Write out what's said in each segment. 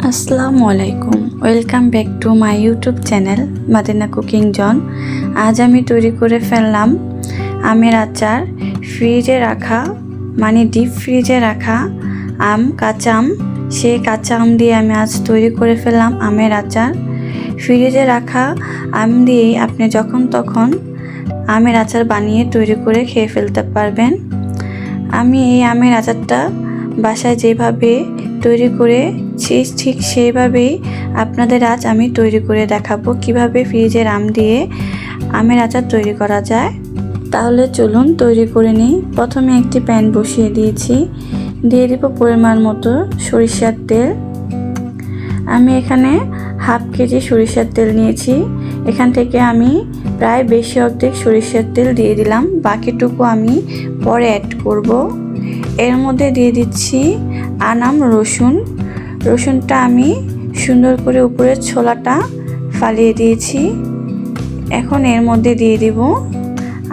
আসসালামু আলাইকুম, welcome back to my YouTube channel Madina cooking zone. আজ আমি তৈরি করে ফেললাম আমের আচার। ফ্রিজে রাখা মানে ডিপ ফ্রিজে রাখা কাঁচা আম, সেই কাঁচা আম দিয়ে আমি আজ তৈরি করে ফেললাম আমের আচার। ফ্রিজে রাখা আম দিয়েই আপনি যখন তখন আমের আচার বানিয়ে তৈরি করে খেয়ে ফেলতে পারবেন। আমি এই আমের আচারটা বাসায় যেভাবে তৈরি করেছি ঠিক সেইভাবেই আপনাদের আজ আমি তৈরি করে দেখাবো কিভাবে ফ্রিজের আম দিয়ে আমের আচার তৈরি করা যায়। তাহলে চলুন তৈরি করে নিই। প্রথমে একটি প্যান বসিয়ে দিয়েছি, দিয়ে দিব পরিমাণ মতো সরিষার তেল। আমি এখানে হাফ কেজি সরিষার তেল নিয়েছি। এখান থেকে আমি প্রায় বেশি অর্ধেক সরিষার তেল দিয়ে দিলাম, বাকিটুকু আমি পরে অ্যাড করব। এর মধ্যে দিয়ে দিচ্ছি আনাম রসুনটা আমি সুন্দর করে উপরের ছোলাটা ফালিয়ে দিয়েছি। এখন এর মধ্যে দিয়ে দিব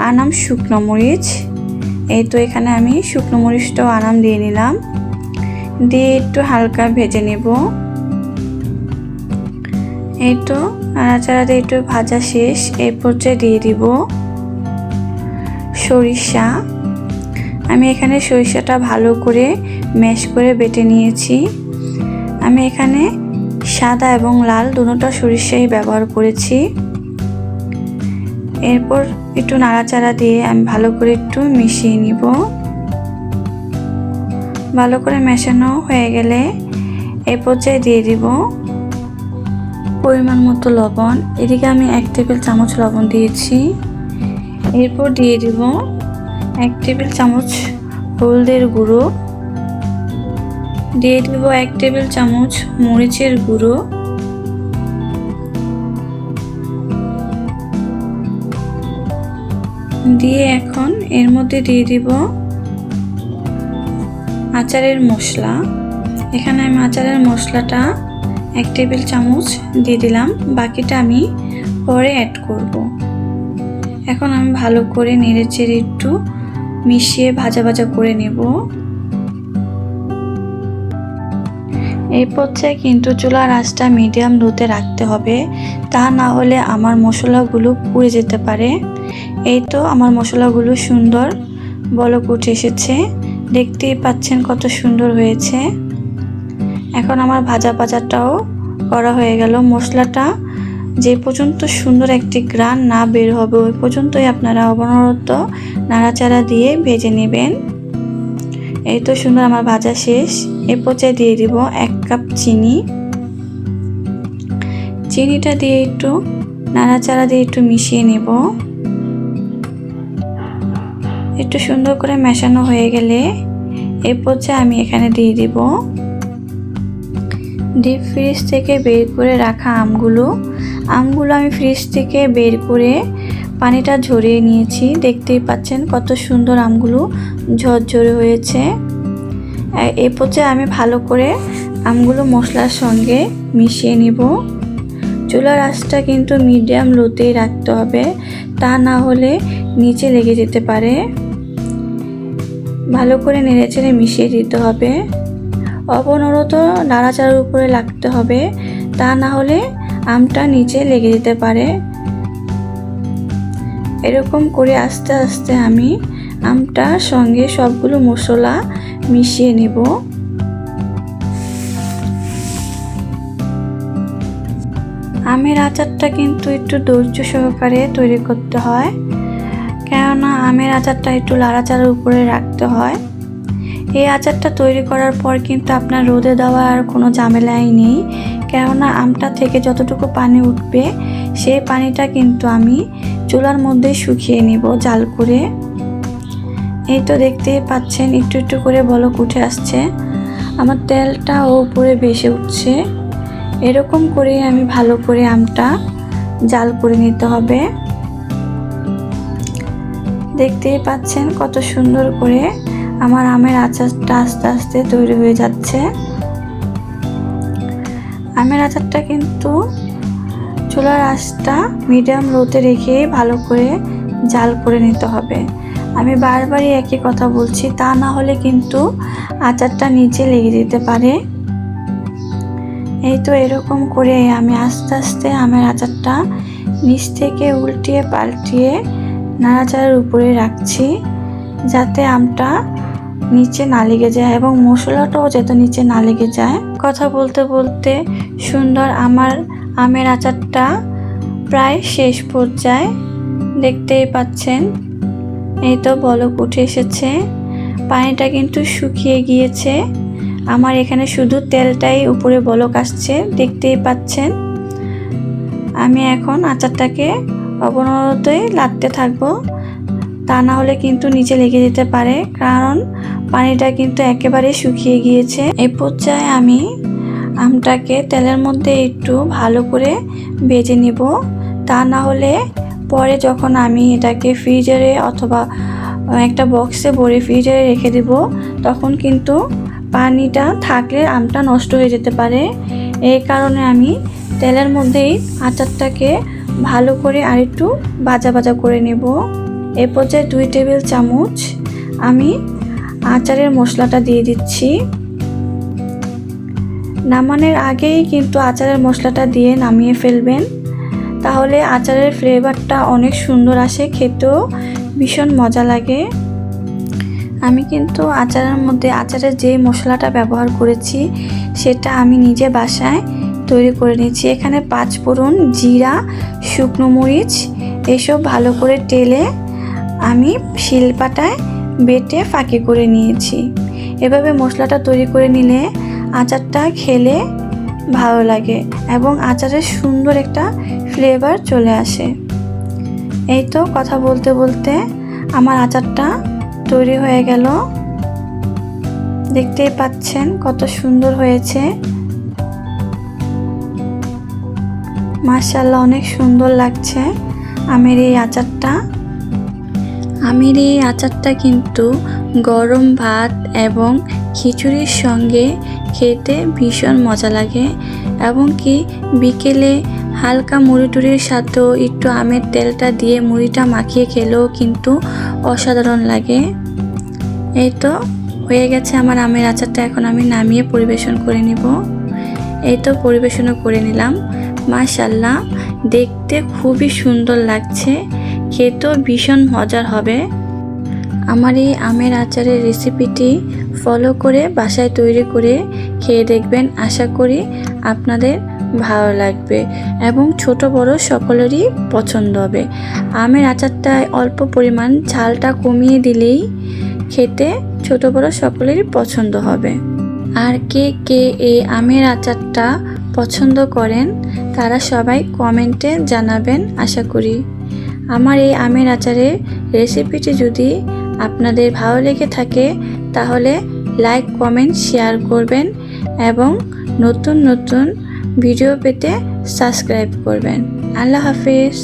আনাম শুকনো মরিচ। এই তো এখানে আমি শুকনো মরিচটাও আনাম দিয়ে নিলাম, দিয়ে একটু হালকা ভেজে নেব। এই তো নাড়াচাড়া দিয়ে একটু ভাজা শেষ। এই পর্যায়ে দিয়ে দিব সরিষা। আমি এখানে সরিষাটা ভালো করে ম্যাশ করে বেটে নিয়েছি। আমি এখানে সাদা এবং লাল দুটোটা সরিষাই ব্যবহার করেছি। এরপর একটু নাড়াচাড়া দিয়ে আমি ভালো করে একটু মিশিয়ে নিব। ভালো করে মেশানো হয়ে গেলে এই পর্যায়ে দিয়ে দিব পরিমাণ মতো লবণ। এদিকে আমি 1 টেবিল চামচ লবণ দিয়েছি। এরপর দিয়ে দিব 1 টেবিল চামচ হলুদের গুঁড়ো, দিয়ে দিব 1 টেবিল চামচ মরিচের গুঁড়ো, দিয়ে এখন এর মধ্যে দিয়ে দিব আচারের মশলা। এখানে আমি আচারের মশলাটা 1 টেবিল চামচ দিয়ে দিলাম, বাকিটা আমি পরে অ্যাড করব। এখন আমি ভালো করে নেড়েচেড়ে একটু মিশিয়ে ভাজা ভাজা করে নেব। এই পর্যায়ে কিন্তু চুলার আঁচটা মিডিয়াম লোতে রাখতে হবে, তা না হলে আমার মশলাগুলো পুড়ে যেতে পারে। এই তো আমার মশলাগুলো সুন্দর বলক উঠে এসেছে, দেখতেই পাচ্ছেন কত সুন্দর হয়েছে। এখন আমার ভাজাটাও করা হয়ে গেল। মশলাটা যে পর্যন্ত সুন্দর একটি ঘ্রাণ না বের হবে ওই পর্যন্তই আপনারা অনবরত নাড়াচাড়া দিয়ে ভেজে নেবেন। এই তো সুন্দর আমার ভাজা শেষ। এ পর্যায়ে দিয়ে দিব 1 কাপ চিনিটা দিয়ে একটু নাড়াচাড়া দিয়ে একটু মিশিয়ে নেব। একটু সুন্দর করে মেশানো হয়ে গেলে এ পর্যায়ে আমি এখানে দিয়ে দিব ডিপ ফ্রিজ থেকে বের করে রাখা আমগুলো আমি ফ্রিজ থেকে বের করে পানিটা ঝরিয়ে নিয়েছি। দেখতেই পাচ্ছেন কত সুন্দর আমগুলো ঝরঝরে হয়েছে। এই পর্যায়ে আমি ভালো করে আমগুলো মশলার সঙ্গে মিশিয়ে নিব। চুলার আঁচটা কিন্তু মিডিয়াম লোতেই রাখতে হবে, তা না হলে নিচে লেগে যেতে পারে। ভালো করে নেড়েচেড়ে মিশিয়ে দিতে হবে, অনবরত নাড়াচাড়ার উপরে লাগতে হবে, তা না হলে আমটা নিচে লেগে যেতে পারে। এরকম করে আস্তে আস্তে আমি আমটার সঙ্গে সবগুলো মশলা মিশিয়ে নেব। আমের আচারটা কিন্তু একটু ধৈর্য সহকারে তৈরি করতে হয়, কেননা আমের আচারটা একটু নাড়াচাড়ার উপরে রাখতে হয়। এই আচারটা তৈরি করার পর কিন্তু আপনার রোদে দেওয়া আর কোনো ঝামেলাই নেই, কেননা আমটা থেকে যতটুকু পানি উঠবে সেই পানিটা কিন্তু আমি চুলার মধ্যে শুকিয়ে নিব জাল করে। এই তো দেখতেই পাচ্ছেন একটু একটু করে বলক উঠে আসছে, আমার তেলটা উপরে ভেসে উঠছে। এরকম করে আমি ভালো করে আমটা জাল করে নিতে হবে। দেখতেই পাচ্ছেন কত সুন্দর করে আমার আমের আচারটা আস্তে আস্তে তৈরি হয়ে যাচ্ছে। আমের আচারটা কিন্তু চুলার আঁচটা মিডিয়াম লোতে রেখে ভালো করে জাল করে নিতে হবে। আমি বারবারই একই কথা বলছি, তা না হলে কিন্তু আচারটা নিচে লেগে যেতে পারে। এই তো এরকম করে আমি আস্তে আস্তে আমের আচারটা নিচ থেকে উল্টিয়ে পাল্টিয়ে নাড়াচাড়ার উপরে রাখছি, যাতে আমটা নিচে না লেগে যায় এবং মশলাটাও যাতে নিচে না লেগে যায়। কথা বলতে বলতে সুন্দর আমার আমের আচারটা প্রায় শেষ পর্যায়ে, দেখতেই পাচ্ছেন। এই তো বলক উঠে এসেছে, পানিটা কিন্তু শুকিয়ে গিয়েছে। আমার এখানে শুধু তেলটাই উপরে বলক আসছে, দেখতেই পাচ্ছেন। আমি এখন আচারটাকে অবনতই লাগতে থাকবো, তা না হলে কিন্তু নিচে লেগে যেতে পারে, কারণ পানিটা কিন্তু একেবারে শুকিয়ে গিয়েছে। এই পর্যায়ে আমি আমটাকে তেলের মধ্যে একটু ভালো করে ভেজে নিব, তা না হলে পরে যখন আমি এটাকে ফ্রিজারে অথবা একটা বক্সে ভরে ফ্রিজারে রেখে দিব, তখন কিন্তু পানিটা থাকলে আমটা নষ্ট হয়ে যেতে পারে। এই কারণে আমি তেলের মধ্যেই আচারটাকে ভালো করে আরেকটু ভাজা ভাজা করে নেব। এ পর্যায়ে 2 টেবিল চামচ আমি আচারের মশলাটা দিয়ে দিচ্ছি। নামানোর আগেই কিন্তু আচারের মশলাটা দিয়ে নামিয়ে ফেলবেন, তাহলে আচারের ফ্লেভারটা অনেক সুন্দর আসে, খেতেও ভীষণ মজা লাগে। আমি কিন্তু আচারের মধ্যে আচারের যে মশলাটা ব্যবহার করেছি সেটা আমি নিজে বাসায় তৈরি করে নিয়েছি। এখানে 5 ফোড়ন, জিরা, শুকনো মরিচ এসব ভালো করে টেলে আমি শিলপাটায় বেটে ফাঁকি করে নিয়েছি। এভাবে মশলাটা তৈরি করে নিলে আচারটা খেলে ভালো লাগে এবং আচারের সুন্দর একটা ফ্লেভার চলে আসে। এই তো কথা বলতে বলতে আমার আচারটা তৈরি হয়ে গেল, দেখতেই পাচ্ছেন কত সুন্দর হয়েছে। মাশাআল্লাহ, অনেক সুন্দর লাগছে আমের এই আচারটা। আমের এই আচারটা কিন্তু গরম ভাত এবং খিচুড়ির সঙ্গে খেতে ভীষণ মজা লাগে, এবং কি বিকেলে হালকা মুড়ি টুড়ির সাথেও একটু আমের তেলটা দিয়ে মুড়িটা মাখিয়ে খেলেও কিন্তু অসাধারণ লাগে। এই তো হয়ে গেছে আমার আমের আচারটা, এখন আমি নামিয়ে পরিবেশন করে নিব। এই তো পরিবেশনও করে নিলাম। মাশাআল্লাহ, দেখতে খুবই সুন্দর লাগছে, খেতেও ভীষণ মজার হবে। আমার এই আমের আচারের রেসিপিটি ফলো করে বাসায় তৈরি করে খেয়ে দেখবেন, আশা করি আপনাদের ভালো লাগবে এবং ছোট বড় সকলেরই পছন্দ হবে। আমের আচারটায় অল্প পরিমাণ ঝালটা কমিয়ে দিলেই খেতে ছোট বড় সকলেরই পছন্দ হবে। আর কে কে এই আমের আচারটা পছন্দ করেন তারা সবাই কমেন্টে জানাবেন, আশা করি। আমার এই আমের আচারের রেসিপিটি যদি আপনাদের ভালো লেগে থাকে তাহলে লাইক, কমেন্ট, শেয়ার করবেন এবং নতুন নতুন ভিডিও পেতে সাবস্ক্রাইব করবেন। আল্লাহ হাফেজ।